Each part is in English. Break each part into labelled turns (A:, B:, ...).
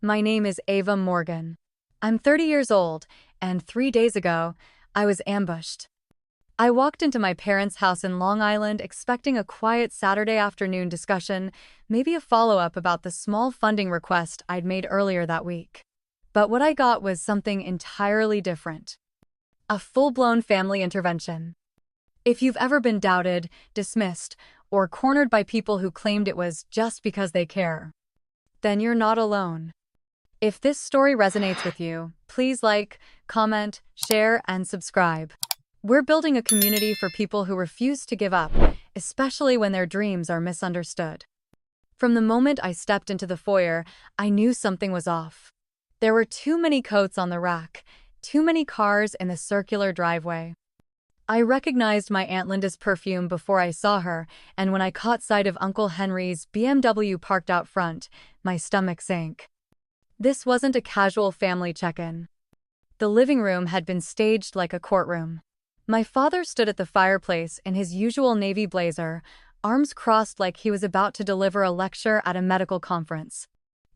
A: My name is Ava Morgan. I'm 30 years old, and 3 days ago, I was ambushed. I walked into my parents' house in Long Island expecting a quiet Saturday afternoon discussion, maybe a follow-up about the small funding request I'd made earlier that week. But what I got was something entirely different. A full-blown family intervention. If you've ever been doubted, dismissed, or cornered by people who claimed it was just because they care, then you're not alone. If this story resonates with you, please like, comment, share, and subscribe. We're building a community for people who refuse to give up, especially when their dreams are misunderstood. From the moment I stepped into the foyer, I knew something was off. There were too many coats on the rack, too many cars in the circular driveway. I recognized my Aunt Linda's perfume before I saw her, and when I caught sight of Uncle Henry's BMW parked out front, my stomach sank. This wasn't a casual family check-in. The living room had been staged like a courtroom. My father stood at the fireplace in his usual navy blazer, arms crossed like he was about to deliver a lecture at a medical conference.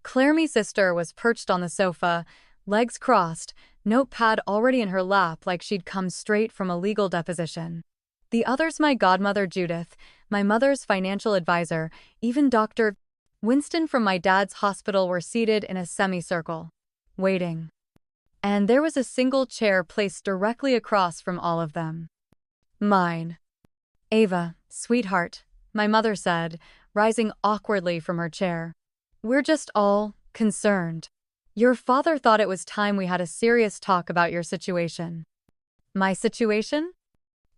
A: Claire, my sister, was perched on the sofa, legs crossed, notepad already in her lap like she'd come straight from a legal deposition. The others, my godmother Judith, my mother's financial advisor, even Dr. Winston from my dad's hospital, were seated in a semicircle, waiting. And there was a single chair placed directly across from all of them. Mine. "Ava, sweetheart," my mother said, rising awkwardly from her chair. "We're just all concerned. Your father thought it was time we had a serious talk about your situation." My situation?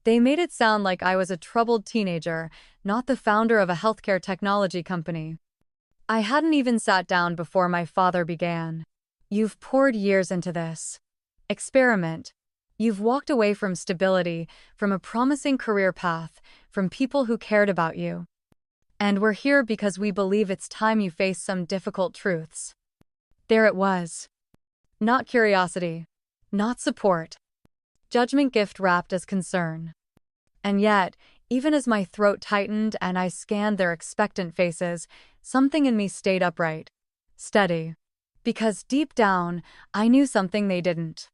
A: They made it sound like I was a troubled teenager, not the founder of a healthcare technology company. I hadn't even sat down before my father began. "You've poured years into this experiment. You've walked away from stability, from a promising career path, from people who cared about you. And we're here because we believe it's time you face some difficult truths." There it was. Not curiosity. Not support. Judgment gift wrapped as concern. And yet, even as my throat tightened and I scanned their expectant faces, something in me stayed upright. Steady. Because deep down, I knew something they didn't.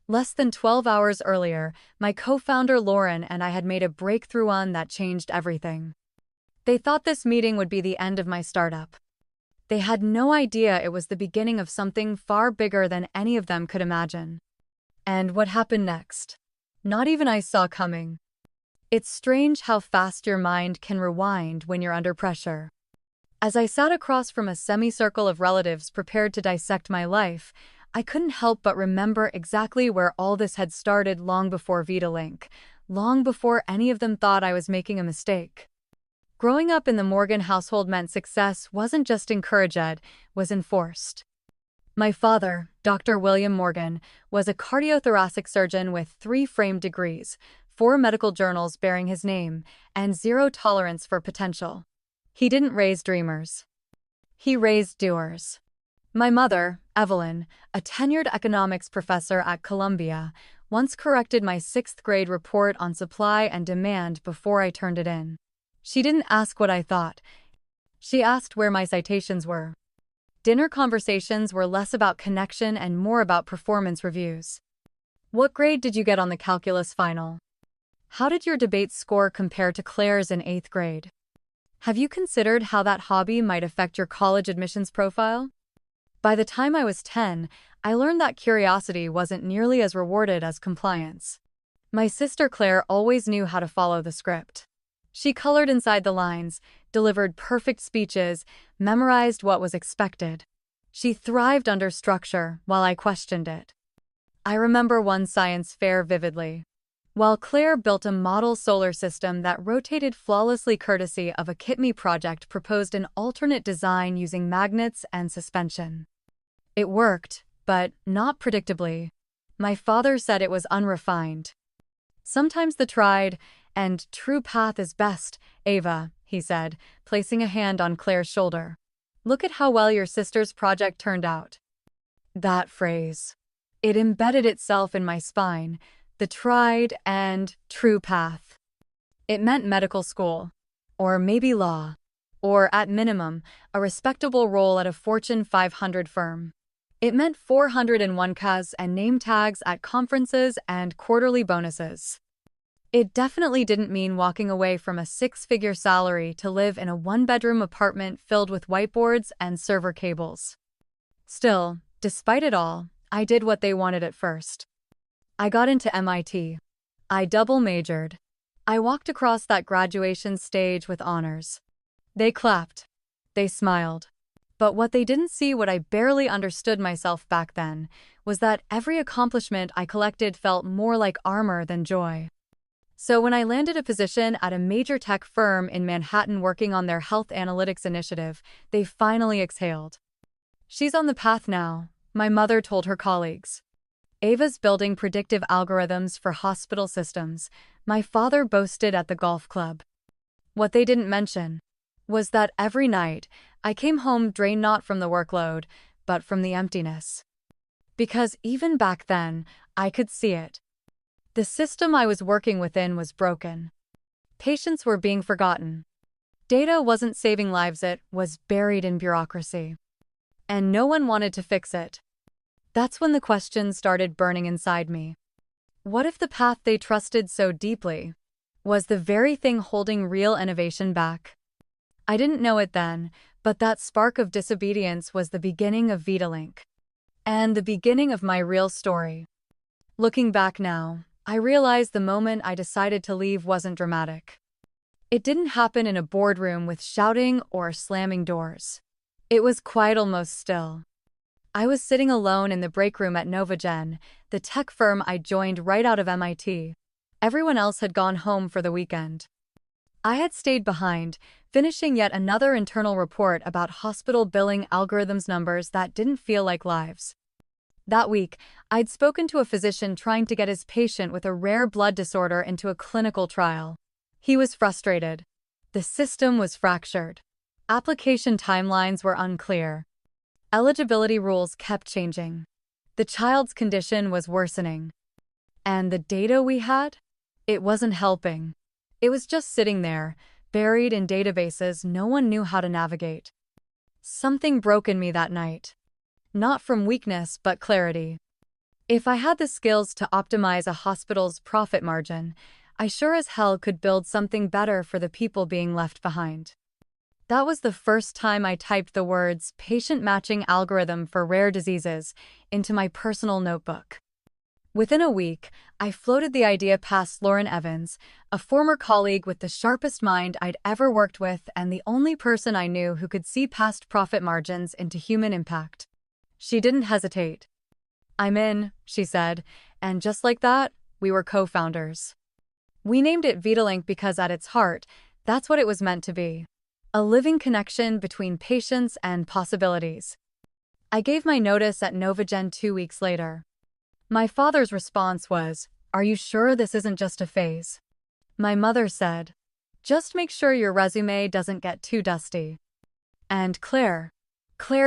A: Less than 12 hours earlier, my co-founder Lauren and I had made a breakthrough on that changed everything. They thought this meeting would be the end of my startup. They had no idea it was the beginning of something far bigger than any of them could imagine. And what happened next? Not even I saw coming. It's strange how fast your mind can rewind when you're under pressure. As I sat across from a semicircle of relatives prepared to dissect my life, I couldn't help but remember exactly where all this had started long before VitaLink, long before any of them thought I was making a mistake. Growing up in the Morgan household meant success wasn't just encouraged, was enforced. My father, Dr. William Morgan, was a cardiothoracic surgeon with 3 framed degrees, 4 medical journals bearing his name, and 0 tolerance for potential. He didn't raise dreamers. He raised doers. My mother, Evelyn, a tenured economics professor at Columbia, once corrected my 6th grade report on supply and demand before I turned it in. She didn't ask what I thought. She asked where my citations were. Dinner conversations were less about connection and more about performance reviews. "What grade did you get on the calculus final? How did your debate score compare to Claire's in 8th grade? Have you considered how that hobby might affect your college admissions profile?" By the time I was 10, I learned that curiosity wasn't nearly as rewarded as compliance. My sister Claire always knew how to follow the script. She colored inside the lines, delivered perfect speeches, memorized what was expected. She thrived under structure while I questioned it. I remember one science fair vividly. While Claire built a model solar system that rotated flawlessly courtesy of a KitMe project proposed an alternate design using magnets and suspension. It worked, but not predictably. My father said it was unrefined. "Sometimes the tried and true path is best, Ava," he said, placing a hand on Claire's shoulder. "Look at how well your sister's project turned out." That phrase. It embedded itself in my spine, the tried and true path. It meant medical school. Or maybe law. or at minimum, a respectable role at a Fortune 500 firm. It meant 401ks and name tags at conferences and quarterly bonuses. It definitely didn't mean walking away from a six-figure salary to live in a one-bedroom apartment filled with whiteboards and server cables. Still, despite it all, I did what they wanted at first. I got into MIT. I double-majored. I walked across that graduation stage with honors. They clapped. They smiled. But what they didn't see, what I barely understood myself back then, was that every accomplishment I collected felt more like armor than joy. So when I landed a position at a major tech firm in Manhattan working on their health analytics initiative, they finally exhaled. "She's on the path now," my mother told her colleagues. "Ava's building predictive algorithms for hospital systems," my father boasted at the golf club. What they didn't mention was that every night I came home drained, not from the workload, but from the emptiness. Because even back then, I could see it. The system I was working within was broken. Patients were being forgotten. Data wasn't saving lives, it was buried in bureaucracy. And no one wanted to fix it. That's when the question started burning inside me. What if the path they trusted so deeply was the very thing holding real innovation back? I didn't know it then, but that spark of disobedience was the beginning of Vitalink. And the beginning of my real story. Looking back now, I realize the moment I decided to leave wasn't dramatic. It didn't happen in a boardroom with shouting or slamming doors. It was quiet, almost still. I was sitting alone in the break room at NovaGen, the tech firm I joined right out of MIT. Everyone else had gone home for the weekend. I had stayed behind, finishing yet another internal report about hospital billing algorithms, numbers that didn't feel like lives. That week, I'd spoken to a physician trying to get his patient with a rare blood disorder into a clinical trial. He was frustrated. The system was fractured. Application timelines were unclear. Eligibility rules kept changing. The child's condition was worsening. And the data we had? It wasn't helping. It was just sitting there, buried in databases no one knew how to navigate. Something broke in me that night. Not from weakness, but clarity. If I had the skills to optimize a hospital's profit margin, I sure as hell could build something better for the people being left behind. That was the first time I typed the words "patient matching algorithm for rare diseases" into my personal notebook. Within a week, I floated the idea past Lauren Evans, a former colleague with the sharpest mind I'd ever worked with and the only person I knew who could see past profit margins into human impact. She didn't hesitate. "I'm in," she said, and just like that, we were co-founders. We named it Vitalink because at its heart, that's what it was meant to be. A living connection between patients and possibilities. I gave my notice at NovaGen 2 weeks later. My father's response was, "Are you sure this isn't just a phase?" My mother said, "Just make sure your resume doesn't get too dusty." And Claire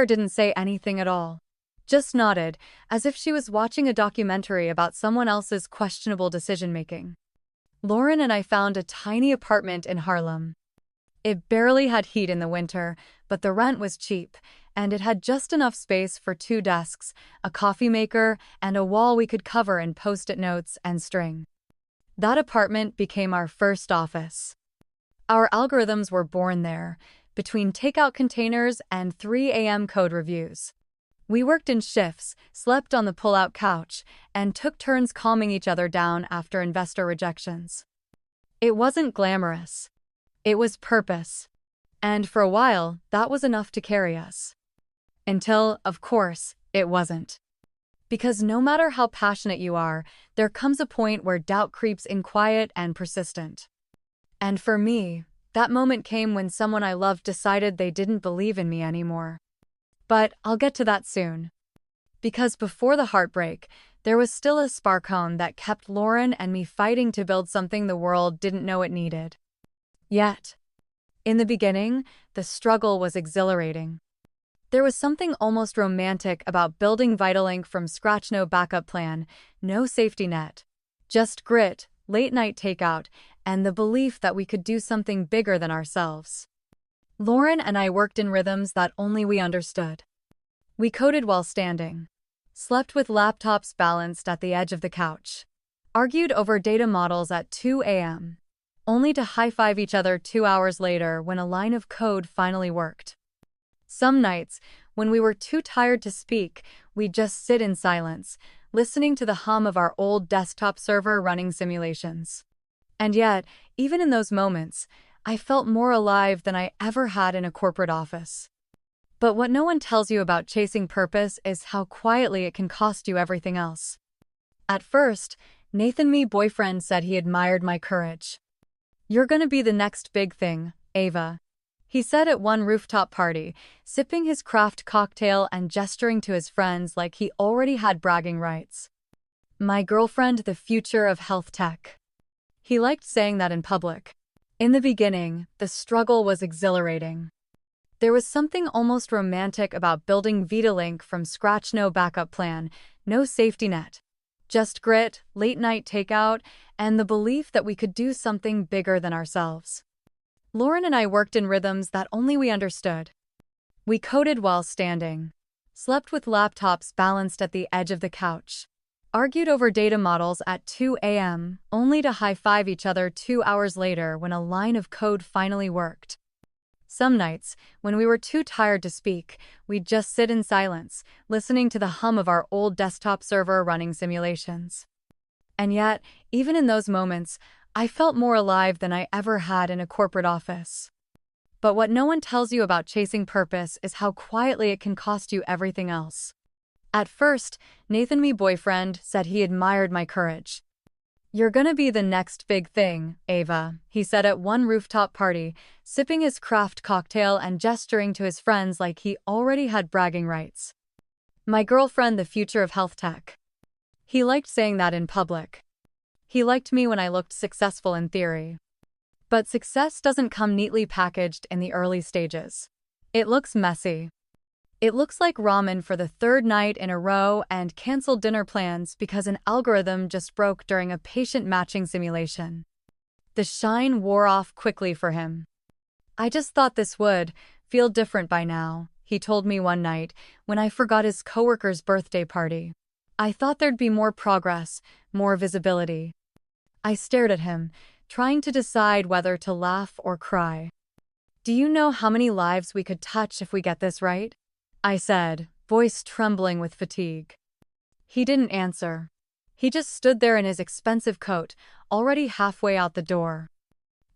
A: didn't say anything at all. Just nodded, as if she was watching a documentary about someone else's questionable decision-making. Lauren and I found a tiny apartment in Harlem. It barely had heat in the winter, but the rent was cheap, and it had just enough space for 2 desks, a coffee maker, and a wall we could cover in post-it notes and string. That apartment became our first office. Our algorithms were born there, between takeout containers and 3 a.m. code reviews. We worked in shifts, slept on the pull-out couch, and took turns calming each other down after investor rejections. It wasn't glamorous. It was purpose. And for a while, that was enough to carry us. Until, of course, it wasn't. Because no matter how passionate you are, there comes a point where doubt creeps in, quiet and persistent. And for me, that moment came when someone I loved decided they didn't believe in me anymore. But I'll get to that soon. Because before the heartbreak, there was still a spark home that kept Lauren and me fighting to build something the world didn't know it needed. Yet, in the beginning, the struggle was exhilarating. There was something almost romantic about building Vitalink from scratch, no backup plan, no safety net. Just grit, late-night takeout, and the belief that we could do something bigger than ourselves. Lauren and I worked in rhythms that only we understood. We coded while standing, slept with laptops balanced at the edge of the couch, argued over data models at 2 a.m., only to high-five each other 2 hours later when a line of code finally worked. Some nights, when we were too tired to speak, we'd just sit in silence, listening to the hum of our old desktop server running simulations. And yet, even in those moments, I felt more alive than I ever had in a corporate office. But what no one tells you about chasing purpose is how quietly it can cost you everything else. At first, Nathan, my boyfriend, said he admired my courage. "You're gonna be the next big thing, Ava," he said at one rooftop party, sipping his craft cocktail and gesturing to his friends like he already had bragging rights. "My girlfriend, the future of health tech." He liked saying that in public. In the beginning, the struggle was exhilarating. There was something almost romantic about building VitaLink from scratch, no backup plan, no safety net. Just grit, late-night takeout, and the belief that we could do something bigger than ourselves. Lauren and I worked in rhythms that only we understood. We coded while standing, slept with laptops balanced at the edge of the couch, argued over data models at 2 a.m., only to high-five each other 2 hours later when a line of code finally worked. Some nights, when we were too tired to speak, we'd just sit in silence, listening to the hum of our old desktop server running simulations. And yet, even in those moments, I felt more alive than I ever had in a corporate office. But what no one tells you about chasing purpose is how quietly it can cost you everything else. At first, Nathan, my boyfriend, said he admired my courage. "You're gonna be the next big thing, Ava," he said at one rooftop party, sipping his craft cocktail and gesturing to his friends like he already had bragging rights. "My girlfriend, the future of health tech." He liked saying that in public. He liked me when I looked successful in theory. But success doesn't come neatly packaged in the early stages. It looks messy. It looks like ramen for the third night in a row and canceled dinner plans because an algorithm just broke during a patient matching simulation. The shine wore off quickly for him. "I just thought this would feel different by now," he told me one night when I forgot his coworker's birthday party. "I thought there'd be more progress, more visibility." I stared at him, trying to decide whether to laugh or cry. "Do you know how many lives we could touch if we get this right?" I said, voice trembling with fatigue. He didn't answer. He just stood there in his expensive coat, already halfway out the door.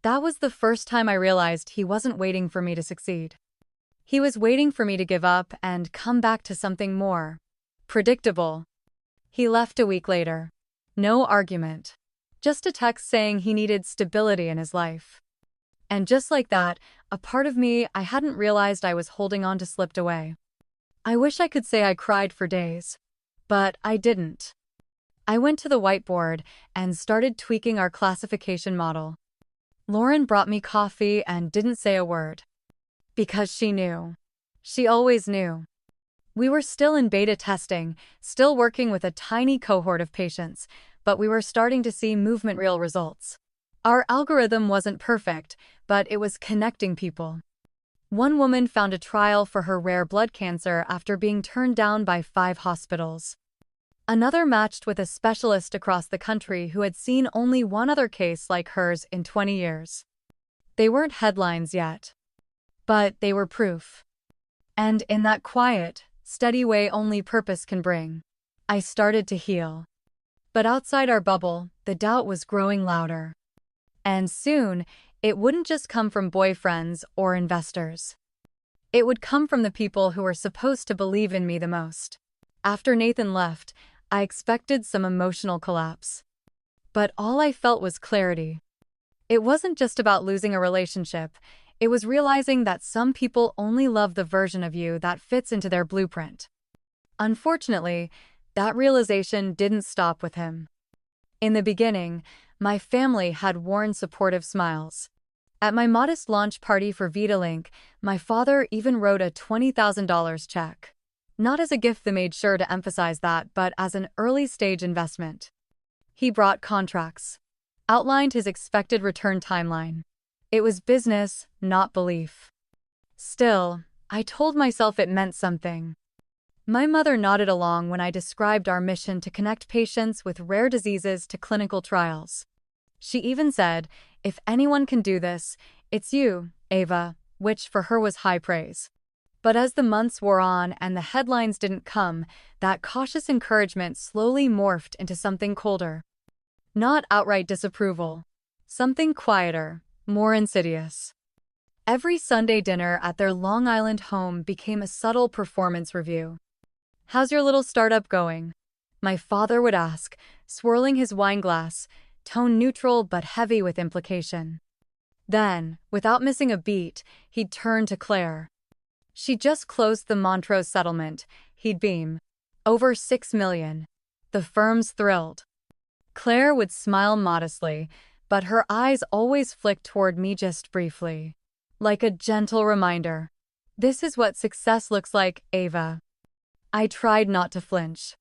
A: That was the first time I realized he wasn't waiting for me to succeed. He was waiting for me to give up and come back to something more predictable. He left a week later. No argument. Just a text saying he needed stability in his life. And just like that, a part of me I hadn't realized I was holding on to slipped away. I wish I could say I cried for days, but I didn't. I went to the whiteboard and started tweaking our classification model. Lauren brought me coffee and didn't say a word. Because she knew. She always knew. We were still in beta testing, still working with a tiny cohort of patients, but we were starting to see movement-real results. Our algorithm wasn't perfect, but it was connecting people. One woman found a trial for her rare blood cancer after being turned down by 5 hospitals. Another matched with a specialist across the country who had seen only one other case like hers in 20 years. They weren't headlines yet, but they were proof. And in that quiet, steady way only purpose can bring, I started to heal. But outside our bubble, the doubt was growing louder. And soon, it wouldn't just come from boyfriends or investors. It would come from the people who were supposed to believe in me the most. After Nathan left, I expected some emotional collapse. But all I felt was clarity. It wasn't just about losing a relationship. It was realizing that some people only love the version of you that fits into their blueprint. Unfortunately, that realization didn't stop with him. In the beginning, my family had worn supportive smiles. At my modest launch party for VitaLink, my father even wrote a $20,000 check. Not as a gift, they made sure to emphasize that, but as an early-stage investment. He brought contracts, outlined his expected return timeline. It was business, not belief. Still, I told myself it meant something. My mother nodded along when I described our mission to connect patients with rare diseases to clinical trials. She even said, "If anyone can do this, it's you, Ava," which for her was high praise. But as the months wore on and the headlines didn't come, that cautious encouragement slowly morphed into something colder. Not outright disapproval. Something quieter, more insidious. Every Sunday dinner at their Long Island home became a subtle performance review. "How's your little startup going?" my father would ask, swirling his wine glass, tone neutral but heavy with implication. Then, without missing a beat, he'd turn to Claire. "She just closed the Montrose settlement," he'd beam. "Over $6 million. The firm's thrilled." Claire would smile modestly, but her eyes always flicked toward me just briefly. Like a gentle reminder. "This is what success looks like, Ava." I tried not to flinch.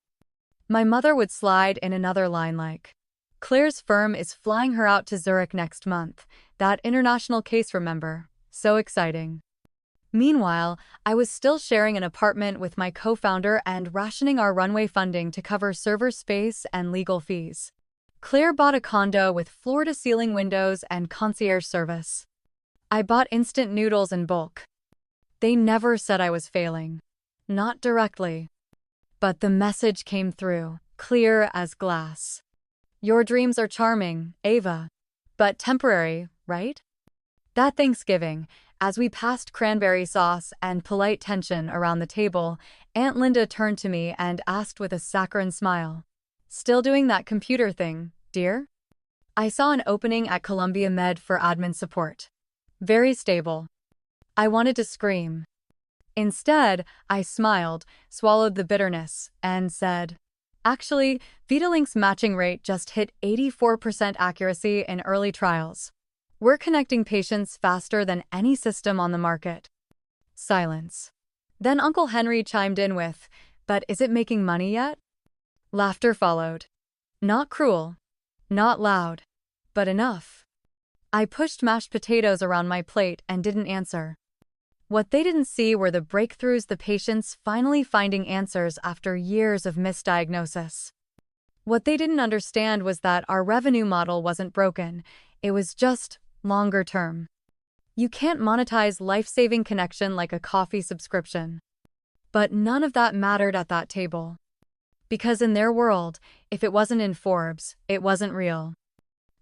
A: My mother would slide in another line like, "Claire's firm is flying her out to Zurich next month. That international case, remember? So exciting." Meanwhile, I was still sharing an apartment with my co-founder and rationing our runway funding to cover server space and legal fees. Claire bought a condo with floor-to-ceiling windows and concierge service. I bought instant noodles in bulk. They never said I was failing. Not directly. But the message came through, clear as glass. "Your dreams are charming, Ava. But temporary, right?" That Thanksgiving, as we passed cranberry sauce and polite tension around the table, Aunt Linda turned to me and asked with a saccharine smile, "Still doing that computer thing, dear?" I saw an opening at Columbia Med for admin support. Very stable. I wanted to scream. Instead, I smiled, swallowed the bitterness, and said, "Actually, Vitalink's matching rate just hit 84% accuracy in early trials. We're connecting patients faster than any system on the market." Silence. Then Uncle Henry chimed in with, "But is it making money yet?" Laughter followed. Not cruel. Not loud. But enough. I pushed mashed potatoes around my plate and didn't answer. What they didn't see were the breakthroughs, the patients finally finding answers after years of misdiagnosis. What they didn't understand was that our revenue model wasn't broken, it was just longer term. You can't monetize life-saving connection like a coffee subscription. But none of that mattered at that table. Because in their world, if it wasn't in Forbes, it wasn't real.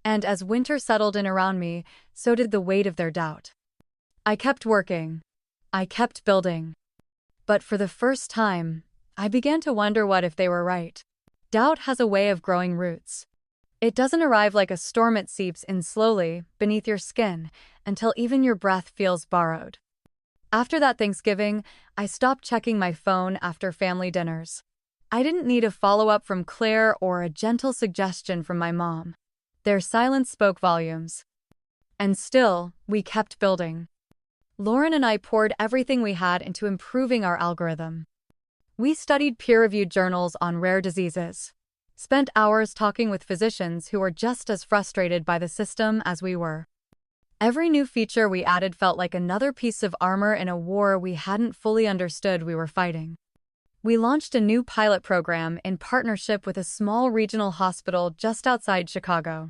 A: And as winter settled in around me, so did the weight of their doubt. I kept working. I kept building. But for the first time, I began to wonder what if they were right. Doubt has a way of growing roots. It doesn't arrive like a storm, it seeps in slowly, beneath your skin, until even your breath feels borrowed. After that Thanksgiving, I stopped checking my phone after family dinners. I didn't need a follow-up from Claire or a gentle suggestion from my mom. Their silence spoke volumes. And still, we kept building. Lauren and I poured everything we had into improving our algorithm. We studied peer-reviewed journals on rare diseases. Spent hours talking with physicians who were just as frustrated by the system as we were. Every new feature we added felt like another piece of armor in a war we hadn't fully understood we were fighting. We launched a new pilot program in partnership with a small regional hospital just outside Chicago.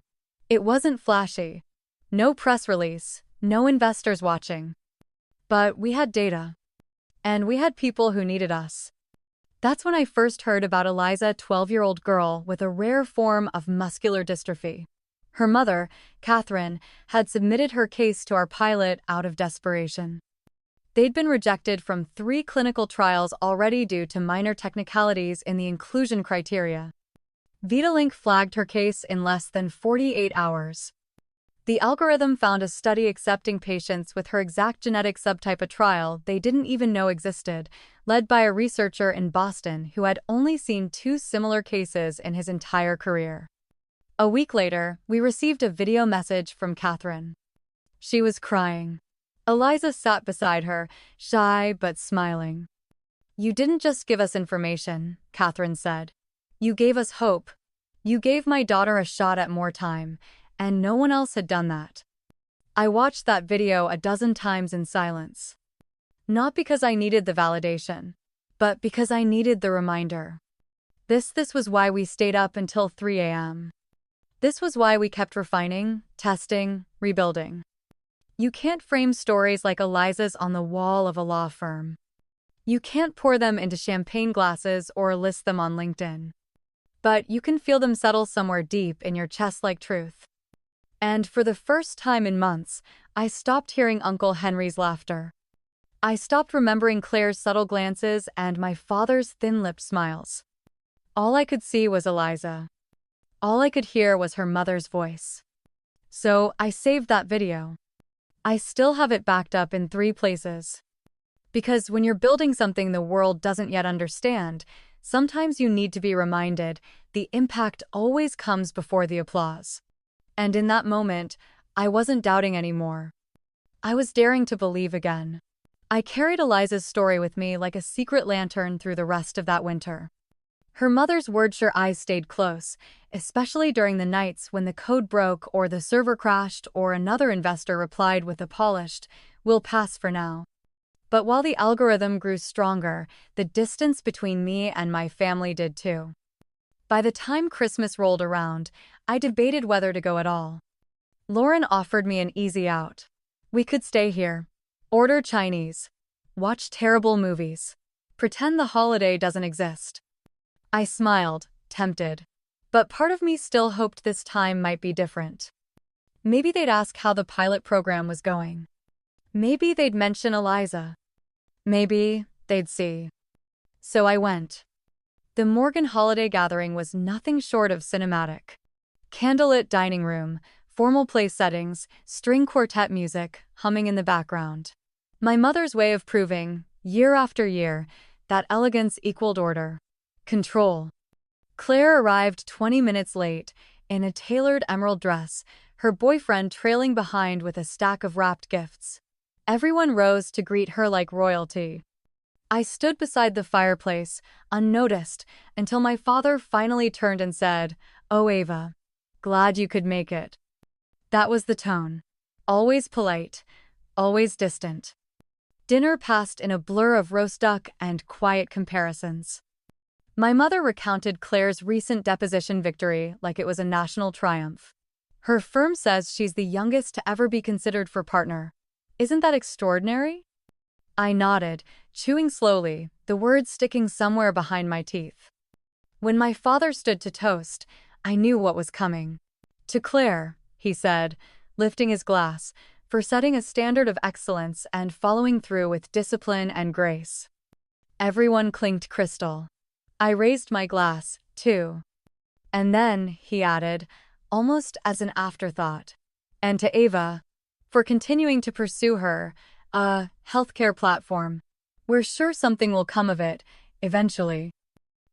A: It wasn't flashy. No press release, no investors watching. But we had data. And we had people who needed us. That's when I first heard about Eliza, a 12-year-old girl with a rare form of muscular dystrophy. Her mother, Catherine, had submitted her case to our pilot out of desperation. They'd been rejected from 3 clinical trials already due to minor technicalities in the inclusion criteria. Vitalink flagged her case in less than 48 hours. The algorithm found a study accepting patients with her exact genetic subtype, a trial they didn't even know existed, led by a researcher in Boston who had only seen 2 similar cases in his entire career. A week later, we received a video message from Catherine. She was crying. Eliza sat beside her, shy but smiling. "You didn't just give us information," Catherine said. "You gave us hope. You gave my daughter a shot at more time, and no one else had done that." I watched that video a dozen times in silence. Not because I needed the validation, but because I needed the reminder. This was why we stayed up until 3 a.m. This was why we kept refining, testing, rebuilding. You can't frame stories like Eliza's on the wall of a law firm. You can't pour them into champagne glasses or list them on LinkedIn. But you can feel them settle somewhere deep in your chest like truth. And for the first time in months, I stopped hearing Uncle Henry's laughter. I stopped remembering Claire's subtle glances and my father's thin-lipped smiles. All I could see was Eliza. All I could hear was her mother's voice. So I saved that video. I still have it backed up in 3 places. Because when you're building something the world doesn't yet understand, sometimes you need to be reminded the impact always comes before the applause. And in that moment, I wasn't doubting anymore. I was daring to believe again. I carried Eliza's story with me like a secret lantern through the rest of that winter. Her mother's word-sure eyes stayed close, especially during the nights when the code broke or the server crashed or another investor replied with a polished, "We'll pass for now." But while the algorithm grew stronger, the distance between me and my family did too. By the time Christmas rolled around, I debated whether to go at all. Lauren offered me an easy out. We could stay here, order Chinese, watch terrible movies, pretend the holiday doesn't exist. I smiled, tempted. But part of me still hoped this time might be different. Maybe they'd ask how the pilot program was going. Maybe they'd mention Eliza. Maybe they'd see. So I went. The Morgan holiday gathering was nothing short of cinematic. Candlelit dining room, formal place settings, string quartet music humming in the background. My mother's way of proving, year after year, that elegance equaled order. Control. Claire arrived 20 minutes late, in a tailored emerald dress, her boyfriend trailing behind with a stack of wrapped gifts. Everyone rose to greet her like royalty. I stood beside the fireplace, unnoticed, until my father finally turned and said, "Oh, Ava, glad you could make it." That was the tone. Always polite, always distant. Dinner passed in a blur of roast duck and quiet comparisons. My mother recounted Claire's recent deposition victory like it was a national triumph. Her firm says she's the youngest to ever be considered for partner. Isn't that extraordinary? I nodded, chewing slowly, the words sticking somewhere behind my teeth. When my father stood to toast, I knew what was coming. "To Claire," he said, lifting his glass, "for setting a standard of excellence and following through with discipline and grace." Everyone clinked crystal. I raised my glass, too. "And then," he added, almost as an afterthought, "and to Ava, for continuing to pursue her, healthcare platform. We're sure something will come of it, eventually."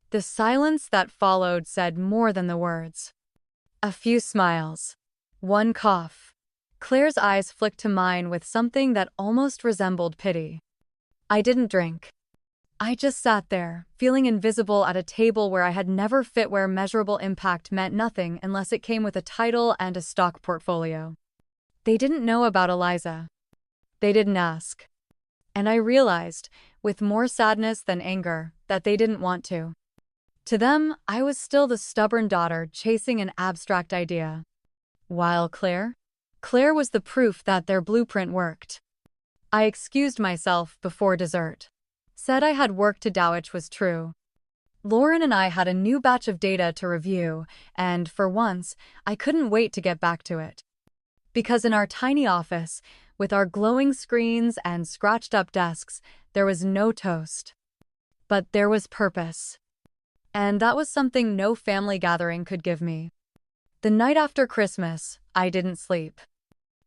A: The silence that followed said more than the words. A few smiles. One cough. Claire's eyes flicked to mine with something that almost resembled pity. I didn't drink. I just sat there, feeling invisible at a table where I had never fit, where measurable impact meant nothing unless it came with a title and a stock portfolio. They didn't know about Eliza. They didn't ask. And I realized, with more sadness than anger, that they didn't want to. To them, I was still the stubborn daughter chasing an abstract idea. While Claire was the proof that their blueprint worked. I excused myself before dessert. Said I had work to do, which was true. Lauren and I had a new batch of data to review, and for once, I couldn't wait to get back to it. Because in our tiny office, with our glowing screens and scratched-up desks, there was no toast. But there was purpose. And that was something no family gathering could give me. The night after Christmas, I didn't sleep.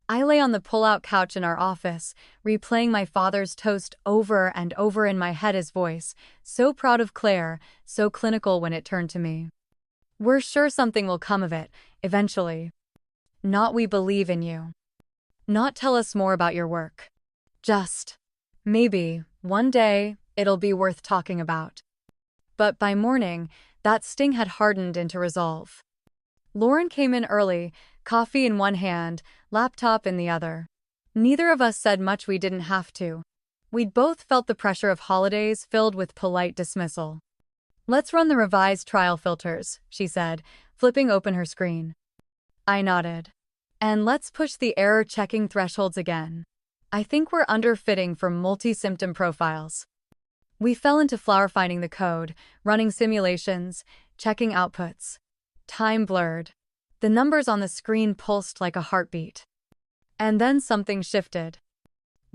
A: I lay on the pull-out couch in our office, replaying my father's toast over and over in my head, his voice, so proud of Claire, so clinical when it turned to me. "We're sure something will come of it, eventually. Not we believe in you. Not tell us more about your work. Just, maybe, one day, it'll be worth talking about." But by morning, that sting had hardened into resolve. Lauren came in early, coffee in one hand, laptop in the other. Neither of us said much, we didn't have to. We'd both felt the pressure of holidays filled with polite dismissal. "Let's run the revised trial filters," she said, flipping open her screen. I nodded. "And let's push the error-checking thresholds again. I think we're underfitting for multi-symptom profiles." We fell into flower-finding the code, running simulations, checking outputs. Time blurred. The numbers on the screen pulsed like a heartbeat. And then something shifted.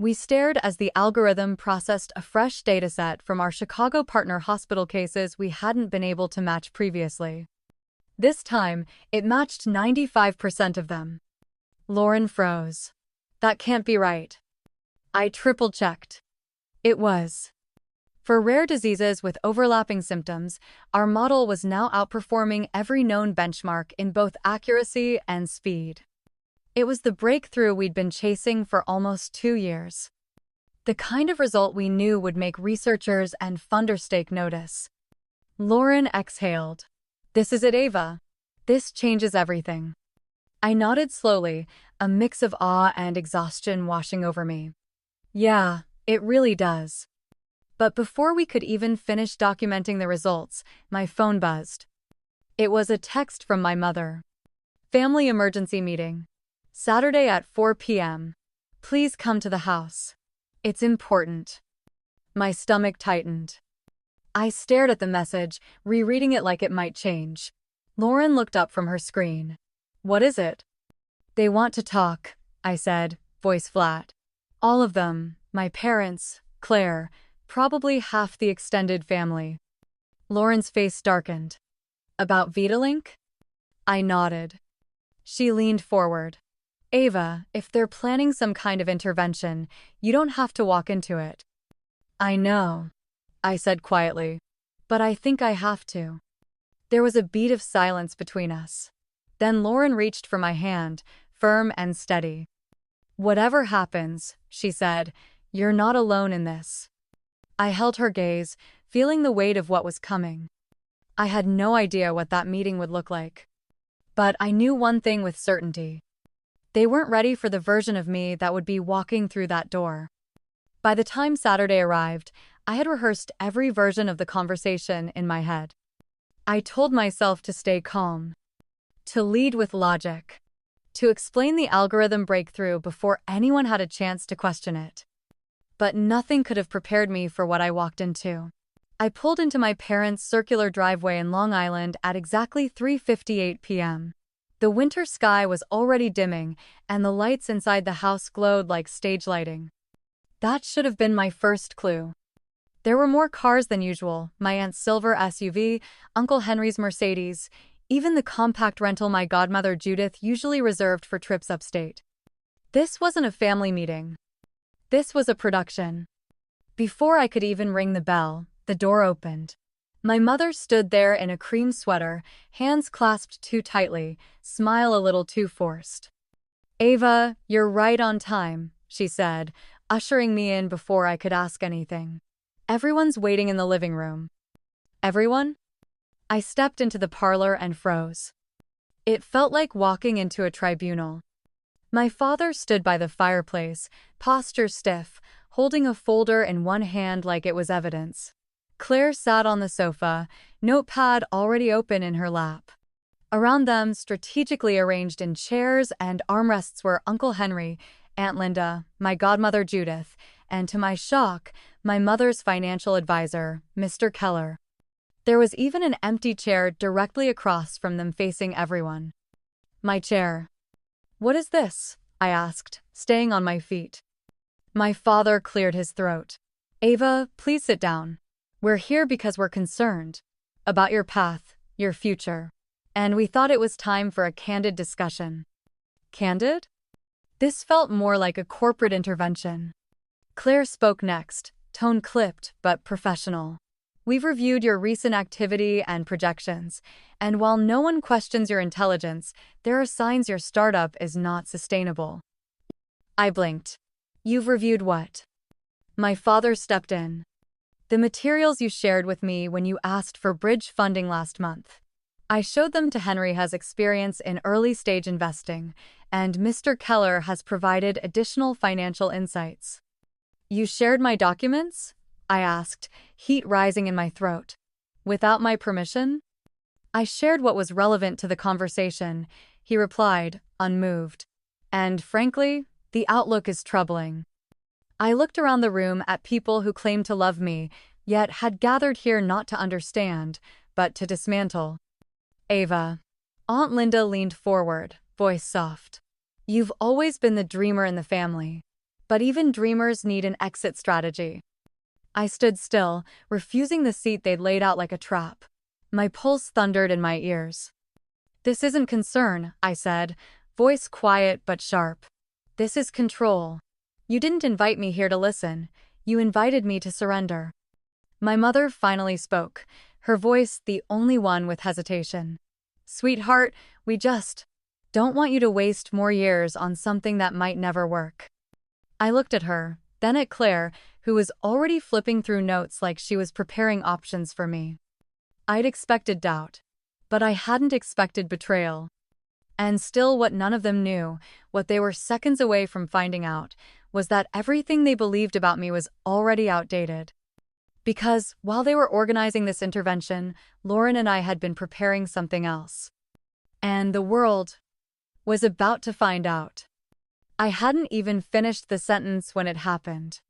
A: We stared as the algorithm processed a fresh dataset from our Chicago partner hospital cases we hadn't been able to match previously. This time, it matched 95% of them. Lauren froze. "That can't be right." I triple-checked. It was. For rare diseases with overlapping symptoms, our model was now outperforming every known benchmark in both accuracy and speed. It was the breakthrough we'd been chasing for almost 2 years. The kind of result we knew would make researchers and funders take notice. Lauren exhaled. "This is it, Ava. This changes everything." I nodded slowly, a mix of awe and exhaustion washing over me. "Yeah, it really does." But before we could even finish documenting the results, my phone buzzed. It was a text from my mother. "Family emergency meeting. Saturday at 4 p.m. Please come to the house. It's important." My stomach tightened. I stared at the message, rereading it like it might change. Lauren looked up from her screen. "What is it?" "They want to talk," I said, voice flat. "All of them, my parents, Claire, probably half the extended family." Lauren's face darkened. "About Vitalink?" I nodded. She leaned forward. "Ava, if they're planning some kind of intervention, you don't have to walk into it." "I know," I said quietly, "but I think I have to." There was a beat of silence between us. Then Lauren reached for my hand, firm and steady. "Whatever happens," she said, "you're not alone in this." I held her gaze, feeling the weight of what was coming. I had no idea what that meeting would look like. But I knew one thing with certainty. They weren't ready for the version of me that would be walking through that door. By the time Saturday arrived, I had rehearsed every version of the conversation in my head. I told myself to stay calm, to lead with logic, to explain the algorithm breakthrough before anyone had a chance to question it. But nothing could have prepared me for what I walked into. I pulled into my parents' circular driveway in Long Island at exactly 3:58 p.m. The winter sky was already dimming, and the lights inside the house glowed like stage lighting. That should have been my first clue. There were more cars than usual: my aunt's silver SUV, Uncle Henry's Mercedes, even the compact rental my godmother Judith usually reserved for trips upstate. This wasn't a family meeting. This was a production. Before I could even ring the bell, the door opened. My mother stood there in a cream sweater, hands clasped too tightly, smile a little too forced. "Ava, you're right on time," she said, ushering me in before I could ask anything. "Everyone's waiting in the living room." "Everyone?" I stepped into the parlor and froze. It felt like walking into a tribunal. My father stood by the fireplace, posture stiff, holding a folder in one hand like it was evidence. Claire sat on the sofa, notepad already open in her lap. Around them, strategically arranged in chairs and armrests, were Uncle Henry, Aunt Linda, my godmother Judith, and to my shock, my mother's financial advisor, Mr. Keller. There was even an empty chair directly across from them facing everyone. My chair. "What is this?" I asked, staying on my feet. My father cleared his throat. "Ava, please sit down. We're here because we're concerned about your path, your future. And we thought it was time for a candid discussion." Candid? This felt more like a corporate intervention. Claire spoke next, tone clipped but professional. "We've reviewed your recent activity and projections, and while no one questions your intelligence, there are signs your startup is not sustainable." I blinked. "You've reviewed what?" My father stepped in. "The materials you shared with me when you asked for bridge funding last month. I showed them to Henry, has experience in early-stage investing, and Mr. Keller has provided additional financial insights." You shared my documents? I asked, heat rising in my throat. Without my permission? I shared what was relevant to the conversation, he replied, unmoved. And frankly, the outlook is troubling. I looked around the room at people who claimed to love me, yet had gathered here not to understand, but to dismantle. Ava. Aunt Linda leaned forward, voice soft. You've always been the dreamer in the family. But even dreamers need an exit strategy. I stood still, refusing the seat they'd laid out like a trap. My pulse thundered in my ears. This isn't concern, I said, voice quiet but sharp. This is control. You didn't invite me here to listen. You invited me to surrender. My mother finally spoke, her voice the only one with hesitation. Sweetheart, we just don't want you to waste more years on something that might never work. I looked at her, then at Claire, who was already flipping through notes like she was preparing options for me. I'd expected doubt, but I hadn't expected betrayal. And still what none of them knew, what they were seconds away from finding out, was that everything they believed about me was already outdated. Because, while they were organizing this intervention, Lauren and I had been preparing something else. And the world was about to find out. I hadn't even finished the sentence when it happened.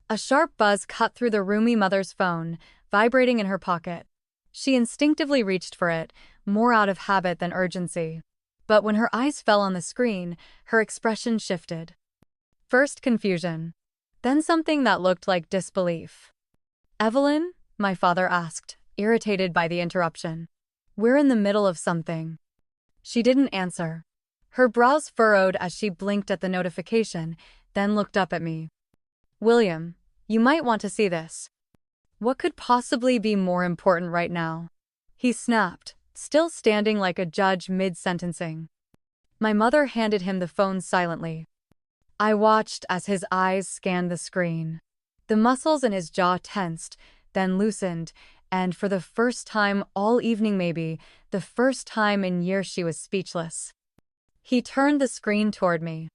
A: A sharp buzz cut through the roomy mother's phone, vibrating in her pocket. She instinctively reached for it, more out of habit than urgency. But when her eyes fell on the screen, her expression shifted. First confusion, then something that looked like disbelief. Evelyn? My father asked, irritated by the interruption. We're in the middle of something. She didn't answer. Her brows furrowed as she blinked at the notification, then looked up at me. William, you might want to see this. What could possibly be more important right now? He snapped, still standing like a judge mid-sentencing. My mother handed him the phone silently. I watched as his eyes scanned the screen. The muscles in his jaw tensed, then loosened, and for the first time all evening maybe, the first time in years she was speechless. He turned the screen toward me.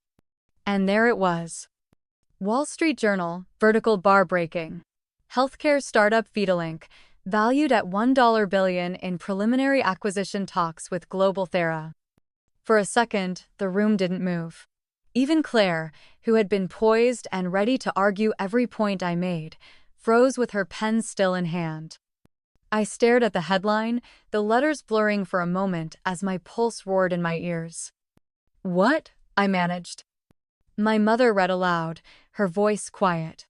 A: And there it was. Wall Street Journal, vertical bar breaking. Healthcare startup Vitalink, valued at $1 billion in preliminary acquisition talks with Global Thera. For a second, the room didn't move. Even Claire, who had been poised and ready to argue every point I made, froze with her pen still in hand. I stared at the headline, the letters blurring for a moment as my pulse roared in my ears. What? I managed. My mother read aloud, her voice quiet.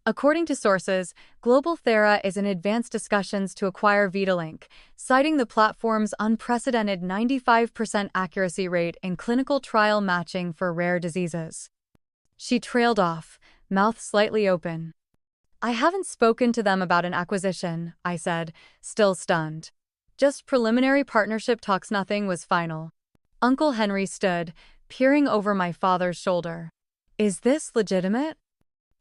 A: According to sources, Global Thera is in advanced discussions to acquire Vitalink, citing the platform's unprecedented 95% accuracy rate in clinical trial matching for rare diseases. She trailed off, mouth slightly open. I haven't spoken to them about an acquisition, I said, still stunned. Just preliminary partnership talks, nothing was final. Uncle Henry stood, peering over my father's shoulder. Is this legitimate?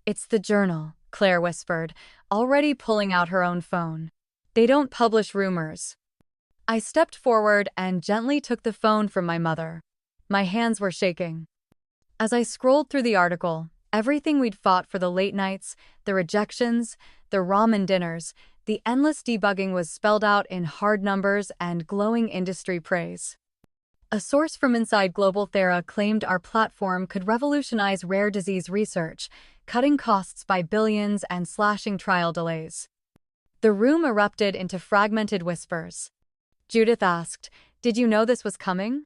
A: It's the Journal, Claire whispered, already pulling out her own phone. They don't publish rumors. I stepped forward and gently took the phone from my mother. My hands were shaking. As I scrolled through the article, everything we'd fought for, the late nights, the rejections, the ramen dinners, the endless debugging was spelled out in hard numbers and glowing industry praise. A source from inside Global Thera claimed our platform could revolutionize rare disease research, cutting costs by billions and slashing trial delays. The room erupted into fragmented whispers. Judith asked, "Did you know this was coming?"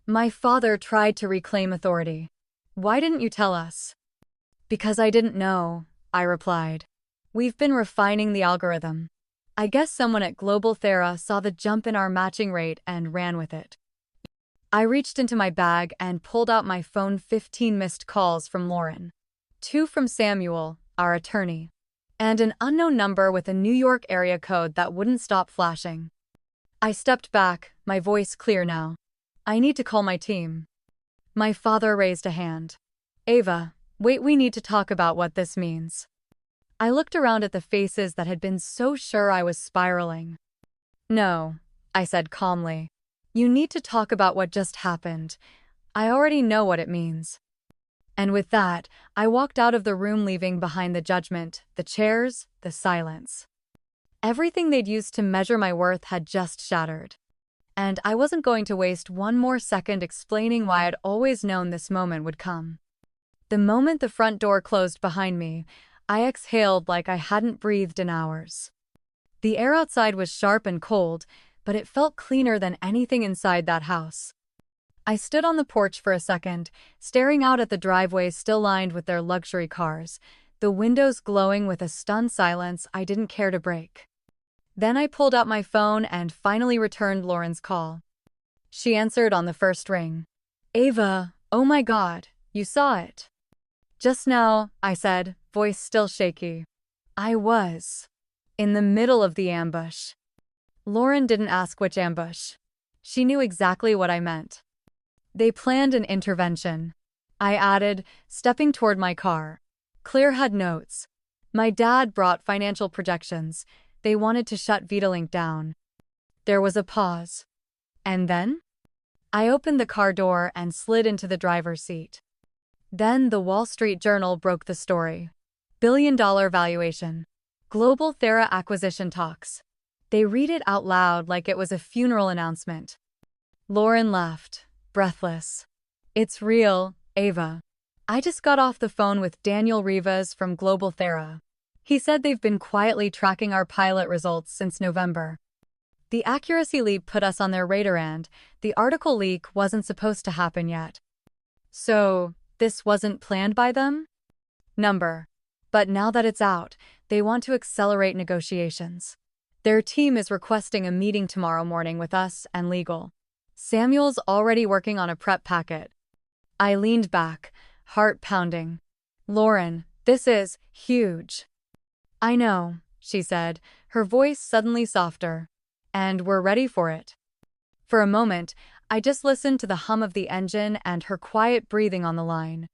A: My father tried to reclaim authority. "Why didn't you tell us?" "Because I didn't know," I replied. "We've been refining the algorithm. I guess someone at Global Thera saw the jump in our matching rate and ran with it." I reached into my bag and pulled out my phone. 15 missed calls from Lauren. 2 from Samuel, our attorney. And an unknown number with a New York area code that wouldn't stop flashing. I stepped back, my voice clear now. "I need to call my team." My father raised a hand. "Ava, wait, we need to talk about what this means." I looked around at the faces that had been so sure I was spiraling. "No," I said calmly. "You need to talk about what just happened. I already know what it means." And with that, I walked out of the room, leaving behind the judgment, the chairs, the silence. Everything they'd used to measure my worth had just shattered. And I wasn't going to waste one more second explaining why I'd always known this moment would come. The moment the front door closed behind me, I exhaled like I hadn't breathed in hours. The air outside was sharp and cold, but it felt cleaner than anything inside that house. I stood on the porch for a second, staring out at the driveway still lined with their luxury cars, the windows glowing with a stunned silence I didn't care to break. Then I pulled out my phone and finally returned Lauren's call. She answered on the first ring. "Ava, oh my God, you saw it." "Just now," I said, voice still shaky. I was in the middle of the ambush. Lauren didn't ask which ambush. She knew exactly what I meant. "They planned an intervention," I added, stepping toward my car. Claire had notes. My dad brought financial projections. They wanted to shut Vitalink down. There was a pause. And then? I opened the car door and slid into the driver's seat. Then the Wall Street Journal broke the story. Billion-dollar valuation. Global Thera acquisition talks. They read it out loud like it was a funeral announcement. Lauren laughed, breathless. "It's real, Ava. I just got off the phone with Daniel Rivas from Global Thera. He said they've been quietly tracking our pilot results since November. The accuracy leap put us on their radar, and the article leak wasn't supposed to happen yet. So, this wasn't planned by them? Number. But now that it's out, they want to accelerate negotiations. Their team is requesting a meeting tomorrow morning with us and legal. Samuel's already working on a prep packet." I leaned back, heart pounding. "Lauren, this is huge." "I know," she said, her voice suddenly softer. "And we're ready for it." For a moment, I just listened to the hum of the engine and her quiet breathing on the line.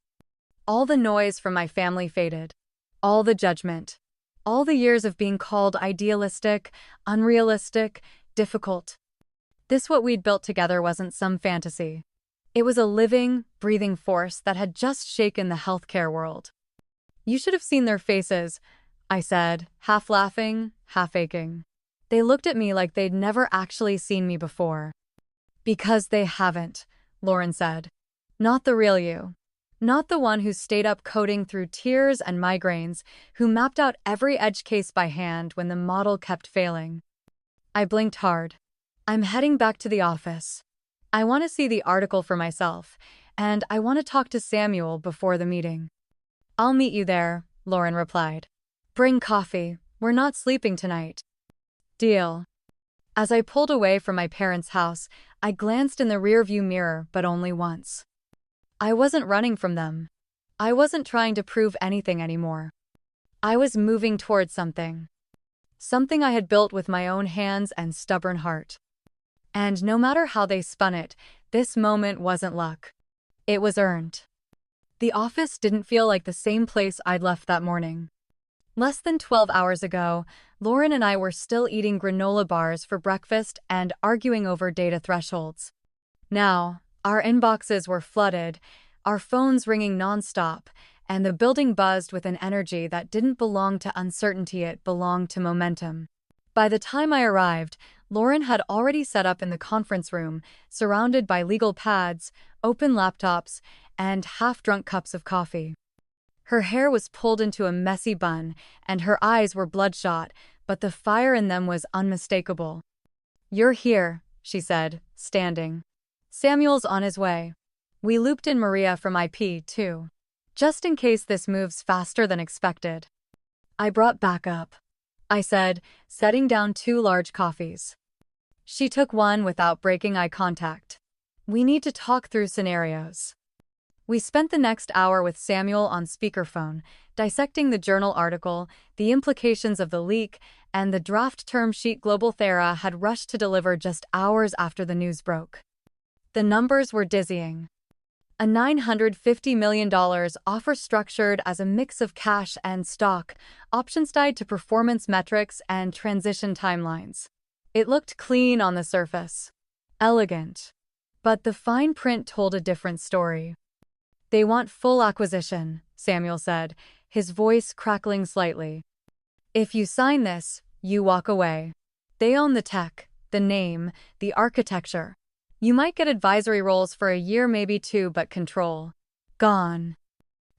A: All the noise from my family faded. All the judgment. All the years of being called idealistic, unrealistic, difficult. What we'd built together wasn't some fantasy. It was a living, breathing force that had just shaken the healthcare world. "You should have seen their faces," I said, half laughing, half aching. They looked at me like they'd never actually seen me before. "Because they haven't," Lauren said. "Not the real you. Not the one who stayed up coding through tears and migraines, who mapped out every edge case by hand when the model kept failing." I blinked hard. "I'm heading back to the office. I want to see the article for myself, and I want to talk to Samuel before the meeting." "I'll meet you there," Lauren replied. "Bring coffee. We're not sleeping tonight." "Deal." As I pulled away from my parents' house, I glanced in the rearview mirror, but only once. I wasn't running from them. I wasn't trying to prove anything anymore. I was moving towards something. Something I had built with my own hands and stubborn heart. And no matter how they spun it, this moment wasn't luck. It was earned. The office didn't feel like the same place I'd left that morning. Less than 12 hours ago, Lauren and I were still eating granola bars for breakfast and arguing over data thresholds. Now, our inboxes were flooded, our phones ringing nonstop, and the building buzzed with an energy that didn't belong to uncertainty, it belonged to momentum. By the time I arrived, Lauren had already set up in the conference room, surrounded by legal pads, open laptops, and half-drunk cups of coffee. Her hair was pulled into a messy bun, and her eyes were bloodshot, but the fire in them was unmistakable. "You're here," she said, standing. "Samuel's on his way. We looped in Maria from IP, too. Just in case this moves faster than expected." "I brought backup," I said, setting down 2 large coffees. She took one without breaking eye contact. "We need to talk through scenarios." We spent the next hour with Samuel on speakerphone, dissecting the journal article, the implications of the leak, and the draft term sheet Global Thera had rushed to deliver just hours after the news broke. The numbers were dizzying. A $950 million offer structured as a mix of cash and stock, options tied to performance metrics and transition timelines. It looked clean on the surface. Elegant. But the fine print told a different story. They want full acquisition, Samuel said, his voice crackling slightly. If you sign this, you walk away. They own the tech, the name, the architecture. You might get advisory roles for a year, maybe two, but control. Gone.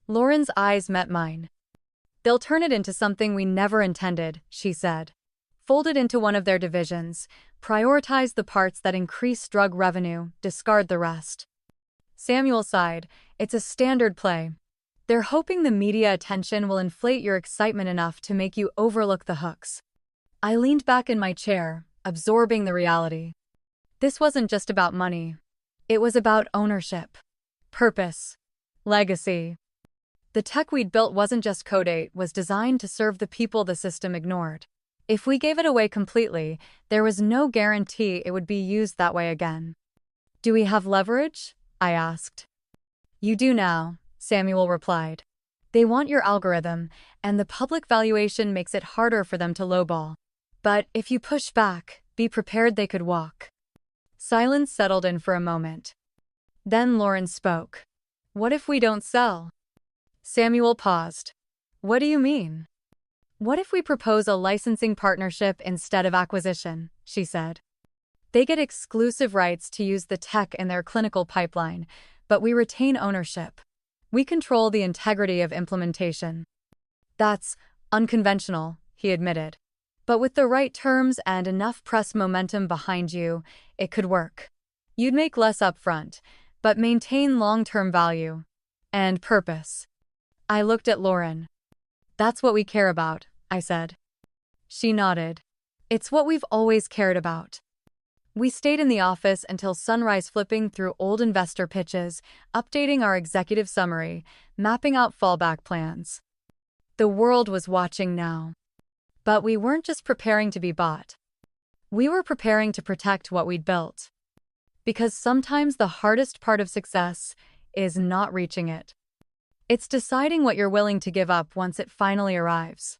A: Lauren's eyes met mine. They'll turn it into something we never intended, she said. Fold it into one of their divisions, prioritize the parts that increase drug revenue, discard the rest. Samuel sighed. It's a standard play. They're hoping the media attention will inflate your excitement enough to make you overlook the hooks. I leaned back in my chair, absorbing the reality. This wasn't just about money. It was about ownership, purpose, legacy. The tech we'd built wasn't just code, it was designed to serve the people the system ignored. If we gave it away completely, there was no guarantee it would be used that way again. Do we have leverage? I asked. You do now, Samuel replied. They want your algorithm, and the public valuation makes it harder for them to lowball. But if you push back, be prepared they could walk. Silence settled in for a moment. Then Lauren spoke. What if we don't sell? Samuel paused. What do you mean? What if we propose a licensing partnership instead of acquisition? She said. They get exclusive rights to use the tech in their clinical pipeline, but we retain ownership. We control the integrity of implementation. That's unconventional, he admitted. But with the right terms and enough press momentum behind you, it could work. You'd make less upfront, but maintain long-term value and purpose. I looked at Lauren. That's what we care about, I said. She nodded. It's what we've always cared about. We stayed in the office until sunrise, flipping through old investor pitches, updating our executive summary, mapping out fallback plans. The world was watching now. But we weren't just preparing to be bought. We were preparing to protect what we'd built. Because sometimes the hardest part of success is not reaching it. It's deciding what you're willing to give up once it finally arrives.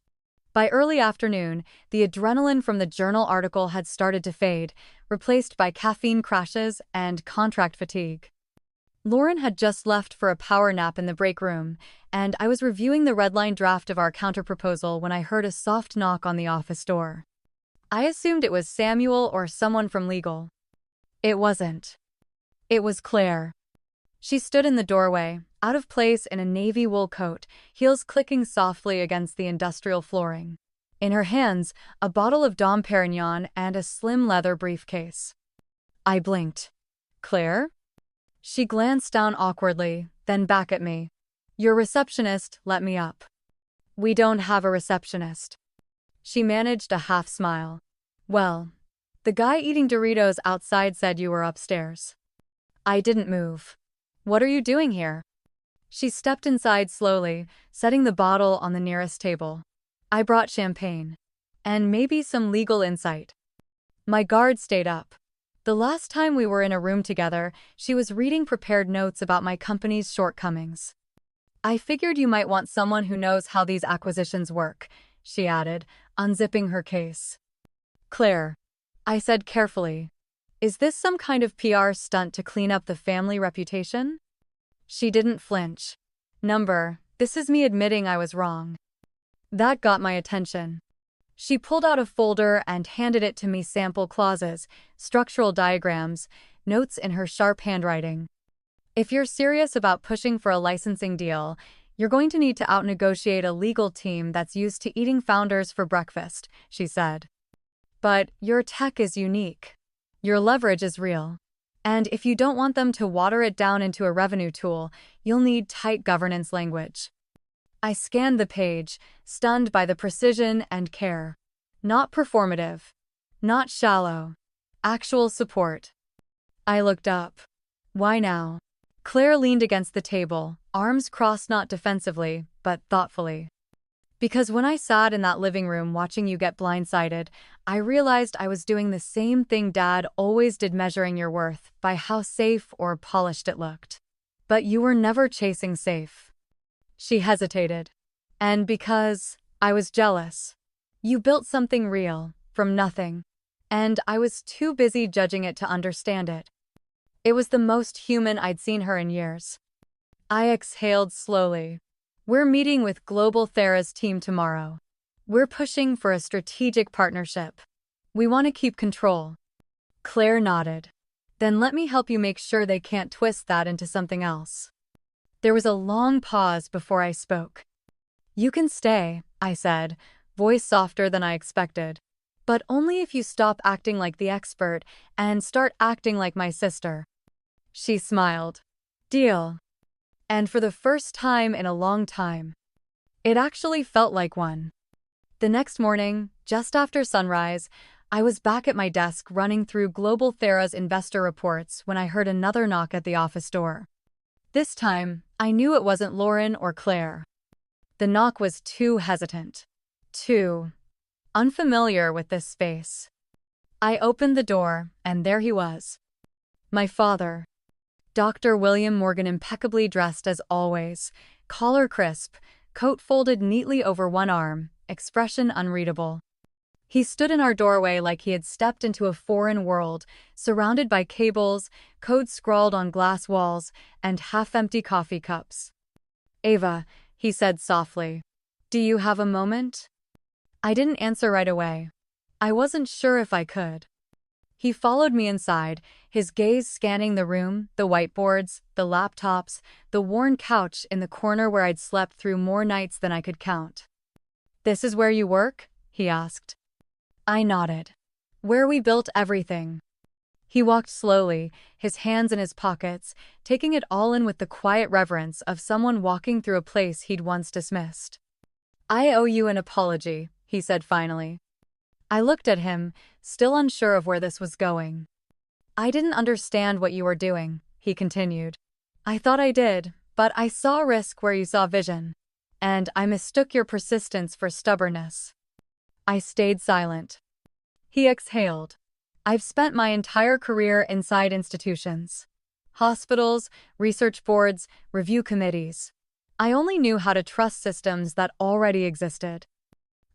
A: By early afternoon, the adrenaline from the journal article had started to fade, replaced by caffeine crashes and contract fatigue. Lauren had just left for a power nap in the break room, and I was reviewing the redline draft of our counterproposal when I heard a soft knock on the office door. I assumed it was Samuel or someone from legal. It wasn't. It was Claire. She stood in the doorway, out of place in a navy wool coat, heels clicking softly against the industrial flooring. In her hands, a bottle of Dom Perignon and a slim leather briefcase. I blinked. Claire? She glanced down awkwardly, then back at me. Your receptionist let me up. We don't have a receptionist. She managed a half smile. Well, the guy eating Doritos outside said you were upstairs. I didn't move. What are you doing here? She stepped inside slowly, setting the bottle on the nearest table. I brought champagne. And maybe some legal insight. My guard stayed up. The last time we were in a room together, she was reading prepared notes about my company's shortcomings. I figured you might want someone who knows how these acquisitions work, she added, unzipping her case. Claire, I said carefully, is this some kind of PR stunt to clean up the family reputation? She didn't flinch. This is me admitting I was wrong. That got my attention. She pulled out a folder and handed it to me. Sample clauses, structural diagrams, notes in her sharp handwriting. If you're serious about pushing for a licensing deal, you're going to need to outnegotiate a legal team that's used to eating founders for breakfast, she said. But your tech is unique. Your leverage is real. And if you don't want them to water it down into a revenue tool, you'll need tight governance language. I scanned the page, stunned by the precision and care. Not performative. Not shallow. Actual support. I looked up. Why now? Claire leaned against the table, arms crossed, not defensively, but thoughtfully. Because when I sat in that living room watching you get blindsided, I realized I was doing the same thing Dad always did, measuring your worth by how safe or polished it looked. But you were never chasing safe. She hesitated. And because I was jealous. You built something real, from nothing. And I was too busy judging it to understand it. It was the most human I'd seen her in years. I exhaled slowly. We're meeting with Global Thera's team tomorrow. We're pushing for a strategic partnership. We want to keep control. Claire nodded. Then let me help you make sure they can't twist that into something else. There was a long pause before I spoke. You can stay, I said, voice softer than I expected. But only if you stop acting like the expert and start acting like my sister. She smiled. Deal. And for the first time in a long time, it actually felt like one. The next morning, just after sunrise, I was back at my desk running through Global Thera's investor reports when I heard another knock at the office door. This time, I knew it wasn't Lauren or Claire. The knock was too hesitant. Too unfamiliar with this space. I opened the door, and there he was. My father. Dr. William Morgan, impeccably dressed as always, collar crisp, coat folded neatly over one arm, expression unreadable. He stood in our doorway like he had stepped into a foreign world, surrounded by cables, codes scrawled on glass walls, and half-empty coffee cups. Ava, he said softly, do you have a moment? I didn't answer right away. I wasn't sure if I could. He followed me inside, his gaze scanning the room, the whiteboards, the laptops, the worn couch in the corner where I'd slept through more nights than I could count. This is where you work? He asked. I nodded. Where we built everything. He walked slowly, his hands in his pockets, taking it all in with the quiet reverence of someone walking through a place he'd once dismissed. I owe you an apology, he said finally. I looked at him, still unsure of where this was going. I didn't understand what you were doing, he continued. I thought I did, but I saw risk where you saw vision. And I mistook your persistence for stubbornness. I stayed silent. He exhaled. I've spent my entire career inside institutions. Hospitals, research boards, review committees. I only knew how to trust systems that already existed.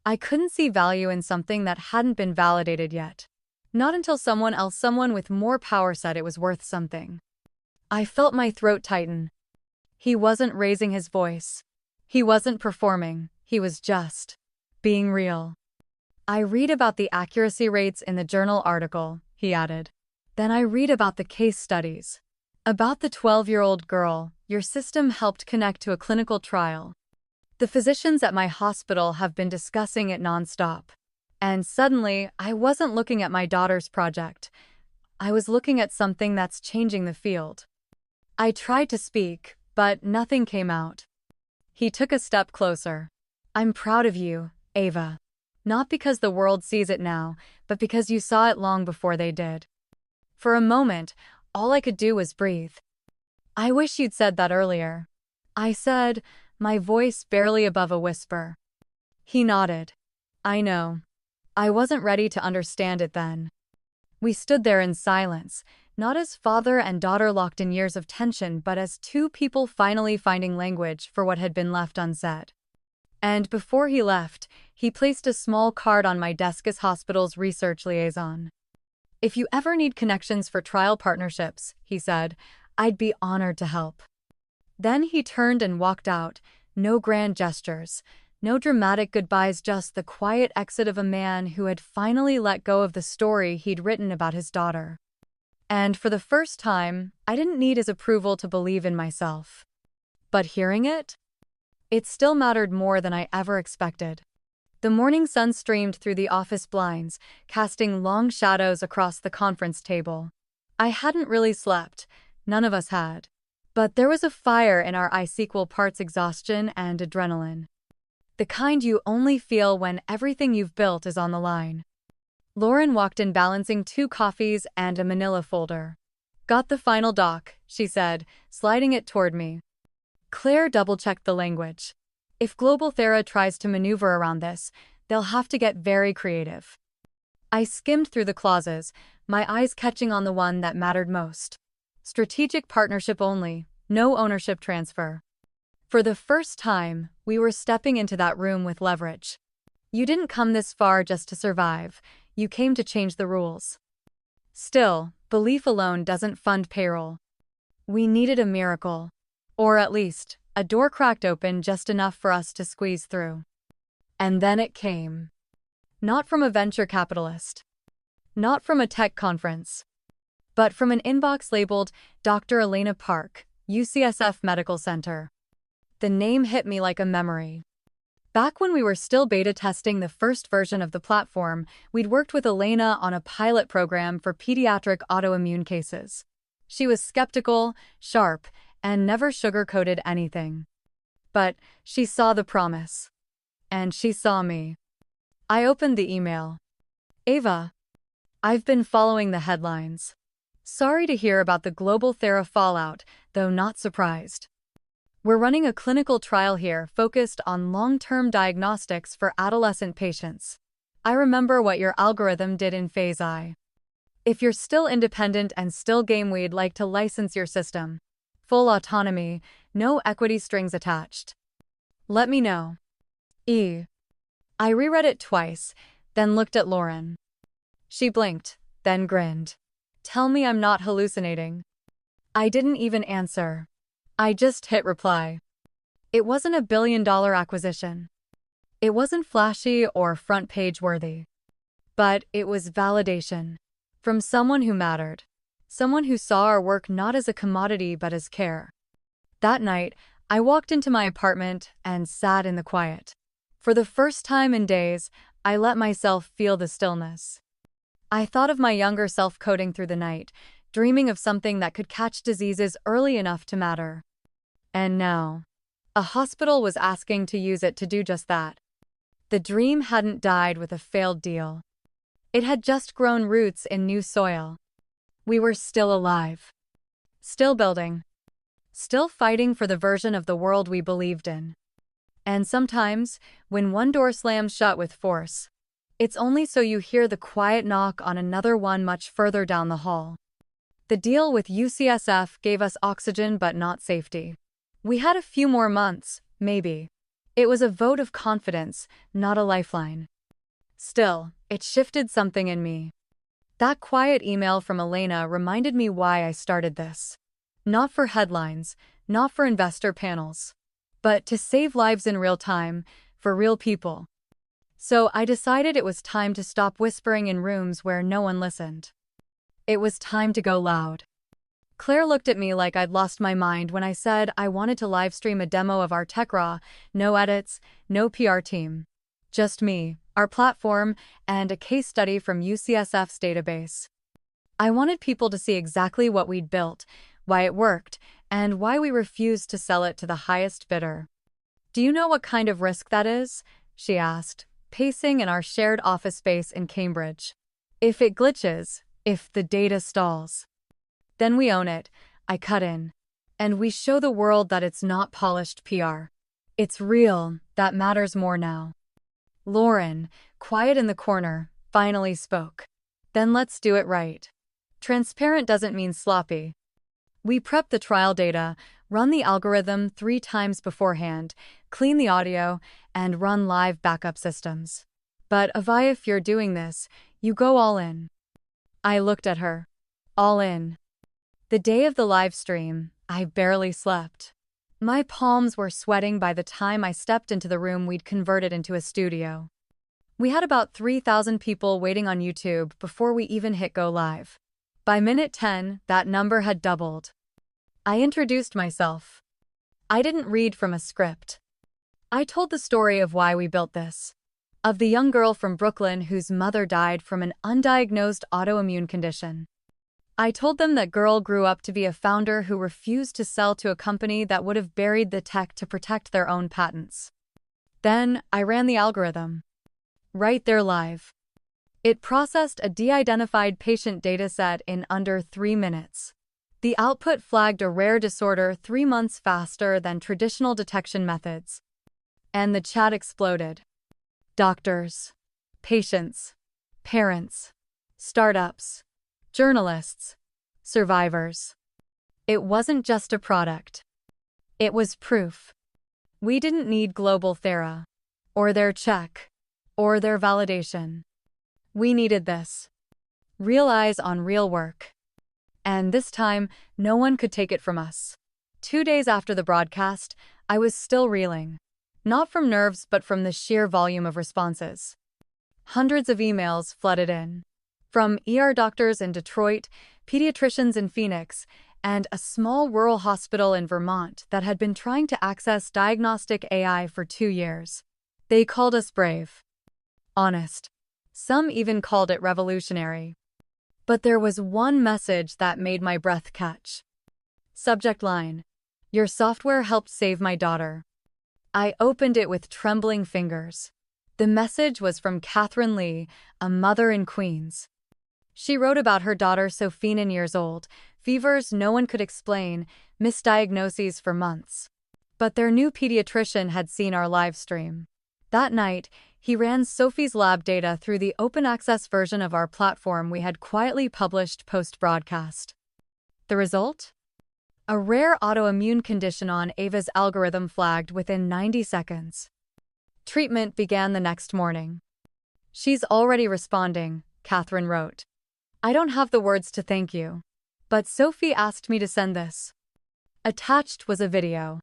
A: I couldn't see value in something that hadn't been validated yet. Not until someone with more power said it was worth something. I felt my throat tighten. He wasn't raising his voice. He wasn't performing. He was just being real. I read about the accuracy rates in the journal article, he added. Then I read about the case studies. About the 12-year-old girl your system helped connect to a clinical trial. The physicians at my hospital have been discussing it nonstop. And suddenly, I wasn't looking at my daughter's project. I was looking at something that's changing the field. I tried to speak, but nothing came out. He took a step closer. I'm proud of you, Ava. Not because the world sees it now, but because you saw it long before they did. For a moment, all I could do was breathe. I wish you'd said that earlier. I said, my voice barely above a whisper. He nodded. I know. I wasn't ready to understand it then. We stood there in silence, not as father and daughter locked in years of tension, but as two people finally finding language for what had been left unsaid. And before he left, he placed a small card on my desk as hospital's research liaison. If you ever need connections for trial partnerships, he said, I'd be honored to help. Then he turned and walked out, no grand gestures, no dramatic goodbyes, just the quiet exit of a man who had finally let go of the story he'd written about his daughter. And for the first time, I didn't need his approval to believe in myself. But hearing it still mattered more than I ever expected. The morning sun streamed through the office blinds, casting long shadows across the conference table. I hadn't really slept, none of us had. But there was a fire in our eyes, equal parts exhaustion and adrenaline. The kind you only feel when everything you've built is on the line. Lauren walked in balancing 2 coffees and a manila folder. Got the final doc, she said, sliding it toward me. Claire double-checked the language. If Global Thera tries to maneuver around this, they'll have to get very creative. I skimmed through the clauses, my eyes catching on the one that mattered most. Strategic partnership only, no ownership transfer. For the first time, we were stepping into that room with leverage. You didn't come this far just to survive, you came to change the rules. Still, belief alone doesn't fund payroll. We needed a miracle. Or at least, a door cracked open just enough for us to squeeze through. And then it came. Not from a venture capitalist. Not from a tech conference. But from an inbox labeled Dr. Elena Park, UCSF Medical Center. The name hit me like a memory. Back when we were still beta testing the first version of the platform, we'd worked with Elena on a pilot program for pediatric autoimmune cases. She was skeptical, sharp, and never sugarcoated anything. But she saw the promise. And she saw me. I opened the email. Ava, I've been following the headlines. Sorry to hear about the global Thera fallout, though not surprised. We're running a clinical trial here focused on long-term diagnostics for adolescent patients. I remember what your algorithm did in Phase I. If you're still independent and still game, we'd like to license your system. Full autonomy, no equity strings attached. Let me know. I reread it twice, then looked at Lauren. She blinked, then grinned. Tell me I'm not hallucinating. I didn't even answer. I just hit reply. It wasn't a billion-dollar acquisition. It wasn't flashy or front-page worthy. But it was validation. From someone who mattered. Someone who saw our work not as a commodity but as care. That night, I walked into my apartment and sat in the quiet. For the first time in days, I let myself feel the stillness. I thought of my younger self coding through the night, dreaming of something that could catch diseases early enough to matter. And now, a hospital was asking to use it to do just that. The dream hadn't died with a failed deal. It had just grown roots in new soil. We were still alive. Still building. Still fighting for the version of the world we believed in. And sometimes, when one door slams shut with force, it's only so you hear the quiet knock on another one much further down the hall. The deal with UCSF gave us oxygen but not safety. We had a few more months, maybe. It was a vote of confidence, not a lifeline. Still, it shifted something in me. That quiet email from Elena reminded me why I started this. Not for headlines, not for investor panels, but to save lives in real time, for real people. So I decided it was time to stop whispering in rooms where no one listened. It was time to go loud. Claire looked at me like I'd lost my mind when I said I wanted to livestream a demo of our tech raw, no edits, no PR team. Just me, our platform, and a case study from UCSF's database. I wanted people to see exactly what we'd built, why it worked, and why we refused to sell it to the highest bidder. Do you know what kind of risk that is? She asked, pacing in our shared office space in Cambridge. If it glitches, if the data stalls. Then we own it, I cut in. And we show the world that it's not polished PR. It's real, that matters more now. Lauren, quiet in the corner, finally spoke. Then let's do it right. Transparent doesn't mean sloppy. We prep the trial data, run the algorithm 3 times beforehand, clean the audio, and run live backup systems. But Ava, if you're doing this, you go all in. I looked at her. All in. The day of the live stream, I barely slept. My palms were sweating by the time I stepped into the room we'd converted into a studio. We had about 3,000 people waiting on YouTube before we even hit go live. By minute 10, that number had doubled. I introduced myself. I didn't read from a script. I told the story of why we built this. Of the young girl from Brooklyn whose mother died from an undiagnosed autoimmune condition. I told them that girl grew up to be a founder who refused to sell to a company that would have buried the tech to protect their own patents. Then, I ran the algorithm. Right there live. It processed a de-identified patient dataset in under 3 minutes. The output flagged a rare disorder 3 months faster than traditional detection methods. And the chat exploded. Doctors, patients, parents, startups, journalists, survivors. It wasn't just a product. It was proof. We didn't need global Thera, or their check, or their validation. We needed this. Real eyes on real work. And this time, no one could take it from us. 2 days after the broadcast, I was still reeling. Not from nerves, but from the sheer volume of responses. Hundreds of emails flooded in. From ER doctors in Detroit, pediatricians in Phoenix, and a small rural hospital in Vermont that had been trying to access diagnostic AI for 2 years. They called us brave. Honest. Some even called it revolutionary. But there was one message that made my breath catch. Subject line: "Your software helped save my daughter." I opened it with trembling fingers. The message was from Catherine Lee, a mother in Queens. She wrote about her daughter Sophie, 9 years old, fevers no one could explain, misdiagnoses for months. But their new pediatrician had seen our live stream. That night, he ran Sophie's lab data through the open-access version of our platform we had quietly published post-broadcast. The result? A rare autoimmune condition on Ava's algorithm flagged within 90 seconds. Treatment began the next morning. "She's already responding," Catherine wrote. "I don't have the words to thank you. But Sophie asked me to send this." Attached was a video.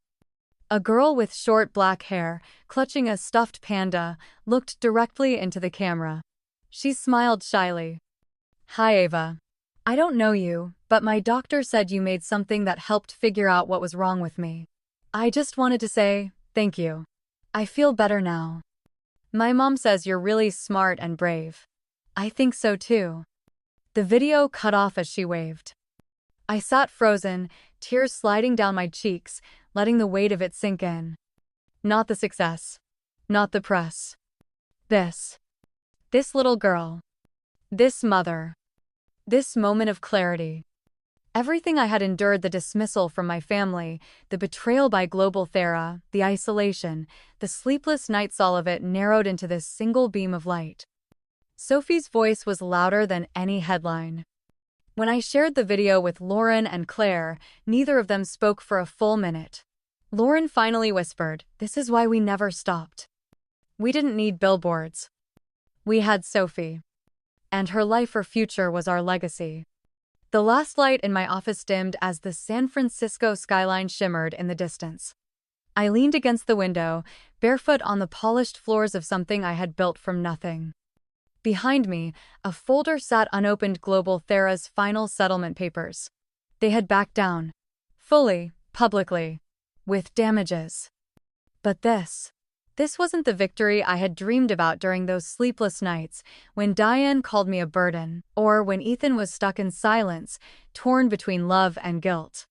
A: A girl with short black hair, clutching a stuffed panda, looked directly into the camera. She smiled shyly. "Hi, Ava. I don't know you, but my doctor said you made something that helped figure out what was wrong with me. I just wanted to say thank you. I feel better now. My mom says you're really smart and brave. I think so too." The video cut off as she waved. I sat frozen, tears sliding down my cheeks, letting the weight of it sink in. Not the success. Not the press. This. This little girl. This mother. This moment of clarity. Everything I had endured, the dismissal from my family, the betrayal by Global Thera, the isolation, the sleepless nights, all of it narrowed into this single beam of light. Sophie's voice was louder than any headline. When I shared the video with Lauren and Claire, neither of them spoke for a full minute. Lauren finally whispered, "This is why we never stopped. We didn't need billboards. We had Sophie. And her life or future was our legacy." The last light in my office dimmed as the San Francisco skyline shimmered in the distance. I leaned against the window, barefoot on the polished floors of something I had built from nothing. Behind me, a folder sat unopened, Global Thera's final settlement papers. They had backed down. Fully, publicly. With damages. But this wasn't the victory I had dreamed about during those sleepless nights, when Diane called me a burden, or when Ethan was stuck in silence, torn between love and guilt.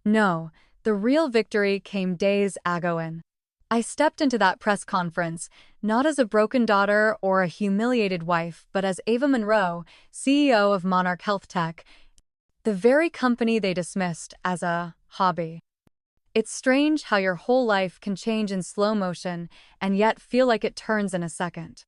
A: No, the real victory came days ago. I stepped into that press conference, not as a broken daughter or a humiliated wife, but as Ava Monroe, CEO of Monarch Health Tech, the very company they dismissed as a hobby. It's strange how your whole life can change in slow motion and yet feel like it turns in a second.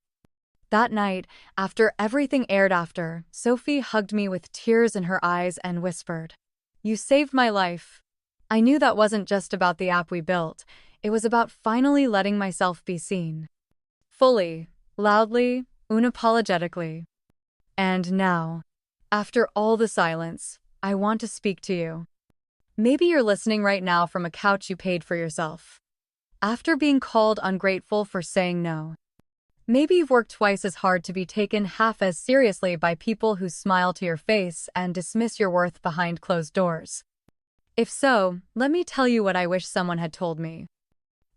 A: That night, after everything aired after, Sophie hugged me with tears in her eyes and whispered, "You saved my life." I knew that wasn't just about the app we built. It was about finally letting myself be seen. Fully, loudly, unapologetically. And now, after all the silence, I want to speak to you. Maybe you're listening right now from a couch you paid for yourself. After being called ungrateful for saying no. Maybe you've worked twice as hard to be taken half as seriously by people who smile to your face and dismiss your worth behind closed doors. If so, let me tell you what I wish someone had told me.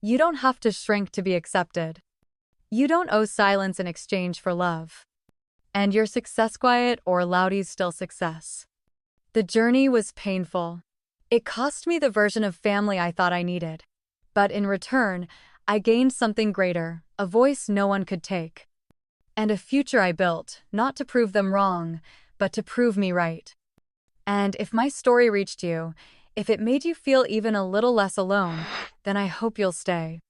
A: You don't have to shrink to be accepted. You don't owe silence in exchange for love. And your success, quiet or loud, is still success. The journey was painful. It cost me the version of family I thought I needed. But in return, I gained something greater, a voice no one could take. And a future I built, not to prove them wrong, but to prove me right. And if my story reached you, if it made you feel even a little less alone, then I hope you'll stay.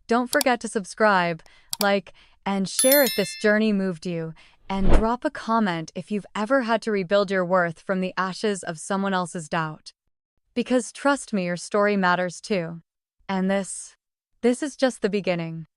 A: Don't forget to subscribe, like, and share if this journey moved you, and drop a comment if you've ever had to rebuild your worth from the ashes of someone else's doubt. Because trust me, your story matters too. And this is just the beginning.